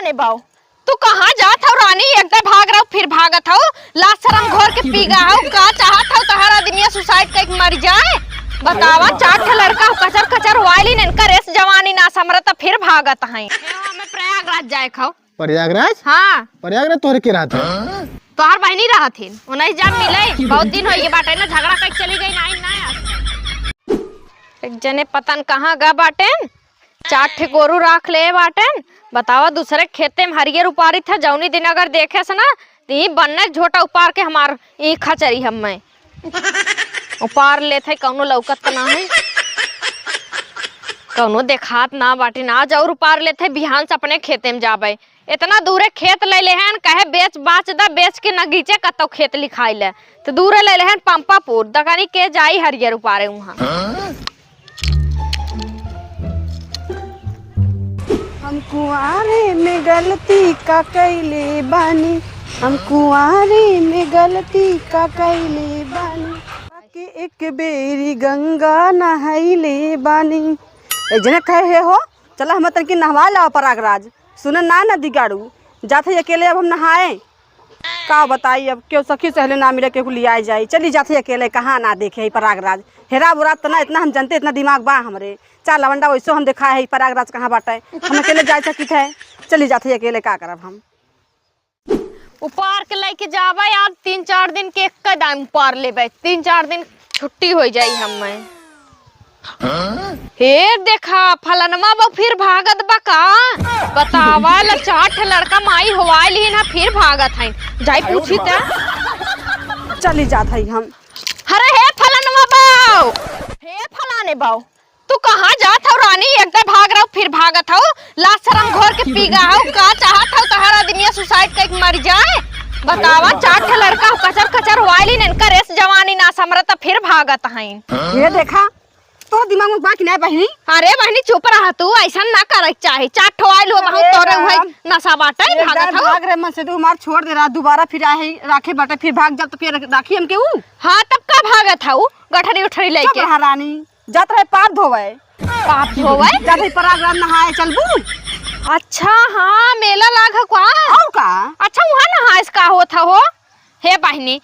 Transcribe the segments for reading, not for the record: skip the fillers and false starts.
फलाने बाऊ तू कहाँ जात हो रानी? एकदम भाग रहा फिर भागत हो। लास्ट शरम घोर के पी गया हो। का चाहत हो तहरा दुनिया सुसाइड करके मर जाए? बतावा चार लड़का कचर कचर वाइली इनका रेस जवानी ना समरत फिर भागत है। हमें प्रयागराज जाए खाओ। प्रयागराज? हाँ प्रयागराज तोहरे के रहत तोहर बहनी रहा थी उन्हें जब मिले बहुत दिन हो ये बाटे ना झगड़ा कर चली गई ना। एक जने पतन कहाँ गा बाटेन 4 ठे गोरू राख ले बाटेन। बतावा दूसरे खेते में हरियर उपारी था जौनी दिन अगर देखे से ना ती बनने झोटा उपार के हमार ई खचरी हम मैं उपार ले थे कौनो लौकत ना है कौनो देखात ना बाटी ना जरूर उपार ले थे बिहान से अपने खेते में जाबे। इतना दूरे खेत ले लेहन कहे बेच बाच दा बेच के नगीचे कतो खेत लिखाई ले तो दूरे ले लेहन पंपापुर दकानी के जाई हरियर उपारे वहाँ। हम कुआरे में गलती का कैले बानी, हम कुआरे में गलती का कैले बानी, के एक बेरी गंगा नहाइले बानी। एक जने कहे हो चला हम तन की नहवा लाओ प्रयागराज। सुन ना नदी गाड़ू जाते अकेले अब हम नहाए का बताई अब क्यों सखी सहले ना मिले के लिया जाए। चली जाते अकेले कहाँ ना देखे प्रयागराज हेरा बुरा तना इतना हम जानते इतना दिमाग बा हमरे। चाल लवंडा वैसे हम देखा है प्रयागराज कहाँ बाटे हम अकेले जा सकित है। चली जाते अकेले का करब हम उपार के लेके जाबे आज 3-4 दिन के एक दाम उपार लेबे 3-4 दिन छुट्टी हो जाई हमें। हे देखा फलनमा बा फिर भागत बा का बतावा ला 4 ठे लड़का माई होवाइल ही ना फिर भागत है जाई पूछी त चली जात है हम। अरे हे फलनमा बाऊ हे फलाने बाऊ तू कहाँ जात हो रानी? एकदम भाग रहा फिर भागत हो। लास्ट शरम घोर के पी गया हो। का चाहत हो तहरा दुनिया सुसाइड करके मर जाए? बतावा 4 ठे लड़का कचर कचर वाइली इनका रेस जवानी ना समरत फिर भागत है। ये देखा तो दिमाग में बाकी नहीं बहनी। अरे बहनी चुप रहा तू ऐसा ना करे चाहे 4 ठो आइल हो बहुत तोरे हुए नशा बाटे भागत हो। भाग रे मन से तू मार छोड़ दे रहा दोबारा फिर आए राखे बाटे फिर भाग जब तो फिर राखी हम के ऊ। हां तब का भागत हो गठरी उठरी लेके रानी जात रहे पाप धोवे पाप धोवे जाते प्रयागराज नहाए चलबू। अच्छा हाँ मेला लाग का और का अच्छा वहाँ नहाए का होता हो। हे बहनी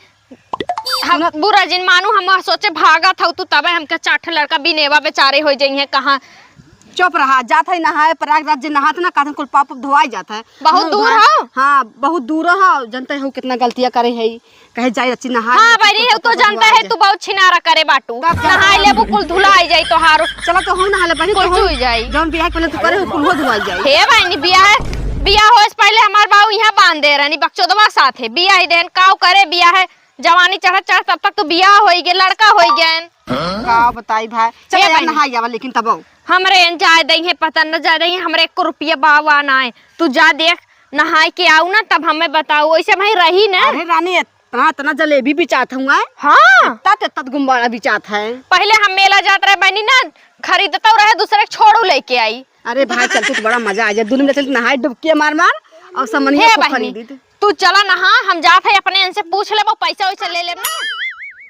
हम बुरा जिन मानू हम सोचे भागा था तू तबे हमके 4 ठे लड़का बिनेवा बेचारे हो जाइए कहाँ। चुप रहा जात है नहाए प्रयागराज जे नहात ना कहन कुल पाप धोवाई जात है। बहुत दूर हो। हाँ बहुत दूर हो जानते हो कितना गलतियां करे है कहे जाई अच्छी नहा। हाँ बहनी तो जानता है तू बहुत छिनारा करे बाटू नहाए लेबू कुल धुलाई जाई तो हारो चलो तो हो नहा ले बहनी कुल धुई जाई जौन बियाह पहले तू करे कुल हो धुलाई जाई। हे बहनी बियाह हो से पहले हमार बाबू यहाँ बांध दे रहनी बक्चोदवा साथ है बियाह ही देन काव करे बियाह है जवानी चढ़ तब तक तो बियाह हो गए लड़का हो गए का बताई भाई चल नहाई आवा लेकिन तब हमरे जाए दई है पता न जा रही हमरे 1 रुपया बावा ना है तू जा देख नहाए के आऊ ना तब हमें बताओ ऐसे भाई रही ना। अरे रानी इतना जलेबी बिचात हूँ। हाँ तत गुम्बाड़ा बिचात है। पहले हम मेला जात रहे बहनी ना खरीदता रहे दूसरे छोड़ू लेके आई। अरे भाई चलते तो बड़ा मजा आ जाए दोनों में चलते नहाए डुबकी मार मार और समनिया को खरीद तू चला नहा हम जात है अपने इनसे पूछ ले पैसा वैसा ले ले ना।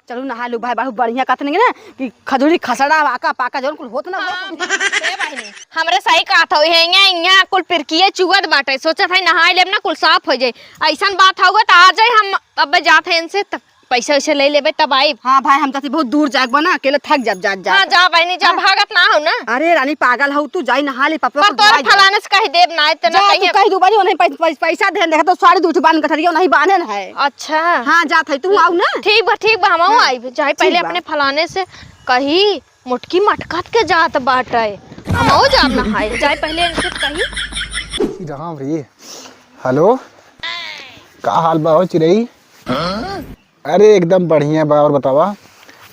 चलो नहा लो भाई बहुत बढ़िया कहते नहीं ना कि खजूरी खसड़ा आका पाका जौन कुल होत ना हमरे सही कहत हो यहाँ कुल पिरकिए चुगत बाटे सोचत है नहाए लेब ना कुल साफ हो जाए ऐसा बात होगा तो आ जाए हम अब जात है इनसे पैसा वैसे ले लेबे तब आई। हाँ भाई हम जाती बहुत दूर जाए बना अकेले थक जा हाँ जा बहनी जा भागत ना हो ना। अरे रानी पागल हो तू जाई नहा ले पापा पर तोरा फलाने से कही देब ना इतना कही दो बारी नहीं पैसा दे देखा तो साड़ी दूठ बांध गठरिया नहीं बांधे है। अच्छा हाँ जात है तू आऊ ना ठीक बा हम आई जाए पहले अपने फलाने से कही मुटकी मटकत के जात बाटे हम जाब नहाए जाए पहले इनसे कही। राम रे हेलो का हाल बा हो चिरई? अरे एकदम बढ़िया बा और बतावा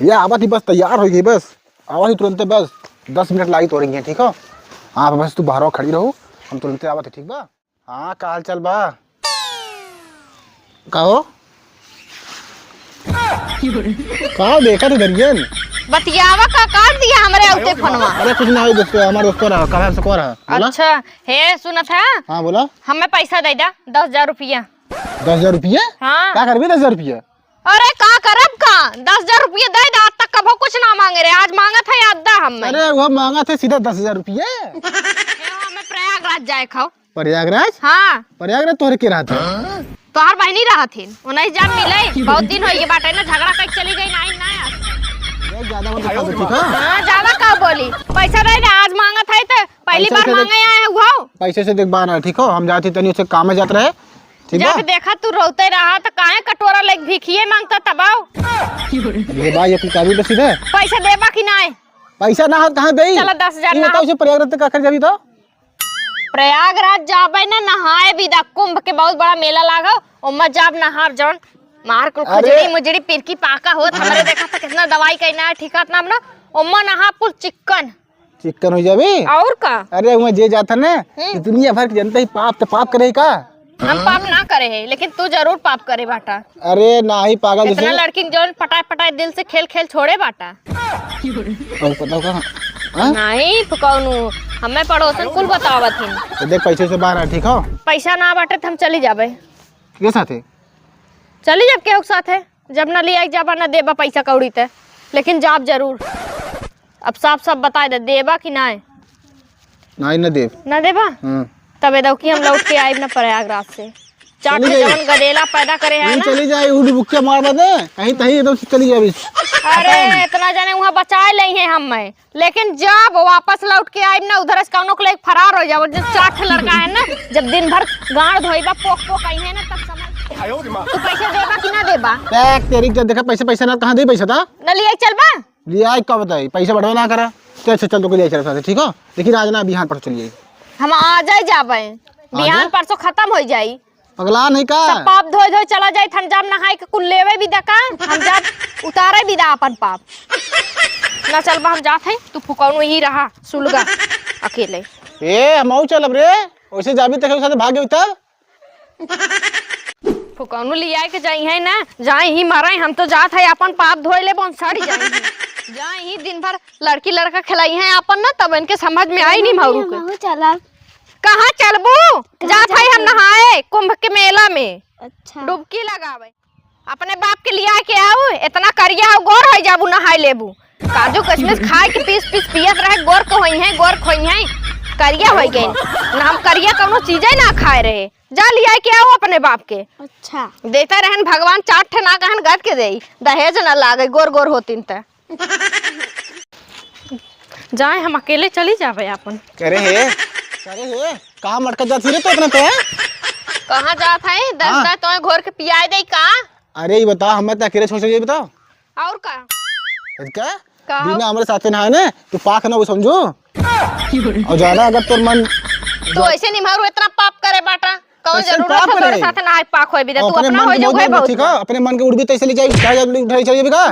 या आवा थी बस तैयार हो गई बस आवा थी तुरंत बस 10 मिनट लागी तो रही है ठीक हो। हाँ बस तू बाहर खड़ी रहो हम तुरंत आवा थे ठीक बा। हाँ का हाल चल बा कहो का देखा थे दरियन बतियावा का काट दिया हमरे औते फोनवा। अरे कुछ ना दोस्त हमारे दोस्त रहा कब से को रहा। अच्छा हे सुनत है हाँ बोला हमें पैसा दे दा 10,000 रुपया। 10,000 रुपया? हाँ क्या करबी 10,000 रुपया? अरे का करब का 10,000 रुपया दे दा आज तक कभो कुछ ना मांगे रे आज मांगा था याद दा हम। अरे वो मांगा थे सीधा 10,000 रुपया। हमें प्रयागराज जाए खाओ प्रयागराज? हाँ प्रयागराज तोहरे के रहा था? तोहार बहनी रहा थी उन्हें जब मिले बहुत दिन हो गए बाटे ना झगड़ा कर चली गई ना ये ज्यादा मत बता, ठीक है? हाँ ज्यादा का बोली पैसा रहे ना आज मांगा था तो पहली पैसा बार से मांगे आए हुआ पैसे से देख बाना, ठीक हो? हम जाते तनी उससे काम में जाते रहे, ठीक है? जब देखा तू रोते रहा तो काहे कटोरा लेके भिखिए मांगता तबाव ये भाई अपनी काबू तो सीधे पैसा देबा कि ना पैसा ना हो कहाँ गई? चलो 10,000 ये बताओ, उसे प्रयागराज तक आकर जाबी तो? प्रयागराज जाबे ना नहाए विदा कुंभ के बहुत बड़ा मेला लागा ओमा जाब नहाब जौन मार को अरे! खुजड़ी मुजड़ी पिरकी पाका होत हमरे देखा था कितना दवाई कहना है ठीका नाम ना ओमा नहा पुल चिकन हो जाबी? और का अरे वहाँ जे जाता ना कि दुनिया भर की जनता ही पाप तो पाप करे का? हम पाप ना करे है लेकिन तू जरूर पाप करे बाटा अरे ना ही पागल इतना जैसे लड़की जौन पटाए पटाए दिल से खेल खेल छोड़े बाटा और बताओ कहाँ? हाँ? नहीं फुकौनु हमें पड़ोसन कुल बतावत हिन तो देख पैसे से बाहर है, ठीक हो? पैसा ना बाटे तो हम चली जाबे के साथ है? चली जब केहू के साथ है जब न लिया जाबा न देबा पैसा कौड़ी ते लेकिन जाब जरूर अब साफ साफ बता दे देबा कि ना नहीं न देव। ना देबा तबे दो कि हम लौट के आए न प्रयागराज से चाट चली के जाइए। जवन गदेला पैदा करे है नहीं ना चली जाए उड़ी बुक्के मार दे कहीं तहीं एकदम से चली जाए। अरे इतना जाने वहाँ बचाए ले हैं हम मैं लेकिन जब वापस लौट के आए ना उधर से कौनो को लेके फरार हो जाओ जब चाट लड़का है ना जब दिन भर गाड़ धोइबा पोक पोक आई है ना तब समझ तू पैसे देबा कि ना देबा पैक तेरी जब देखा पैसे पैसा ना कहाँ दे पैसा था न लिया चलबा लिया क्या बताई पैसा बढ़वा ना करा तो अच्छा चल तो ले चल साथ, ठीक हो? लेकिन आज ना बिहान पर चलिए हम आ जाए जाबे बिहान परसों खत्म हो जाई पगला नहीं का सब पाप धोए धोए चला जाए थन जाब नहाए के कुल लेवे भी दका हम जाब उतारे भी दा अपन पाप ना चलबा हम जात है तू फुकौनु ही रहा सुलगा अकेले ए हम चलब रे वैसे जाबी तक साथ भागे तब फुकौनु लिया के जाई है ना जाए ही मारे हम तो जात है अपन पाप धोए ले बहुत सारी जाए जाए ही दिन भर लड़की लड़का खिलाई है अपन ना तब इनके समझ में आई नहीं मारू के चला कहाँ चलबू जात है हम नहाए कुंभ के मेला में अच्छा डुबकी लगावे अपने बाप के लिया के आओ इतना करिया हो गोर हो जाबू नहाए लेबू काजू किशमिश खाए के पीस पीस पियत रहे गोर को होई है गोर खोई है करिया हो गई ना हम करिया कौनो चीजें ना खाए रहे जा लिया के आओ अपने बाप के अच्छा देता रहन भगवान चाट ठे ना कहन गद के देई दहेज ना लागे गोर गोर होतिन त जाए हम अकेले चली जावे अपन करे हे कहाँ मटका जाती रे तो इतना पे? कहाँ जात है हाँ। 10 तो घोर के पियाए दे का अरे ये बता हमें तो अकेले छोड़ ये बताओ और का क्या का बिना हमारे साथ में नहाए ना तो पाक ना वो समझो और ज्यादा अगर तोर मन तू ऐसे नहीं मारू इतना पाप करे बाटा कौन ऐसे जरूरत पाप है तोरे करे? साथ ना पाक होए भी तू अपने अपना मन हो के जो बहुत है मत बहुत ठीक है अपने मन के उड़ भी तो ऐसे ले जाए उठाई उठाई चलिए का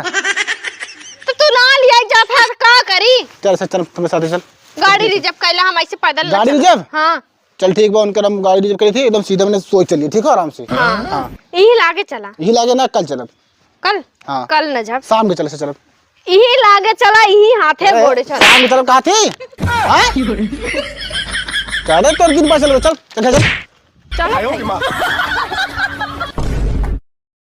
तो तू ना लिया जात है का करी चल चल तुम्हारे साथ चल गाड़ी रिजर्व कैला हम ऐसे पैदल गाड़ी रिजर्व? हां चल ठीक बा उनकर हम गाड़ी रिजर्व करी थी एकदम सीधा मैंने सोच चलिए ठीक है आराम से हां यही लागे चला यही लागे ना कल चलब कल हाँ। कल न जब शाम के चले से चलब यही लागे चला यही हाथे घोड़े चला शाम के चलब कहा थी हाँ? चल तोर दिन पास चल चल चल चलो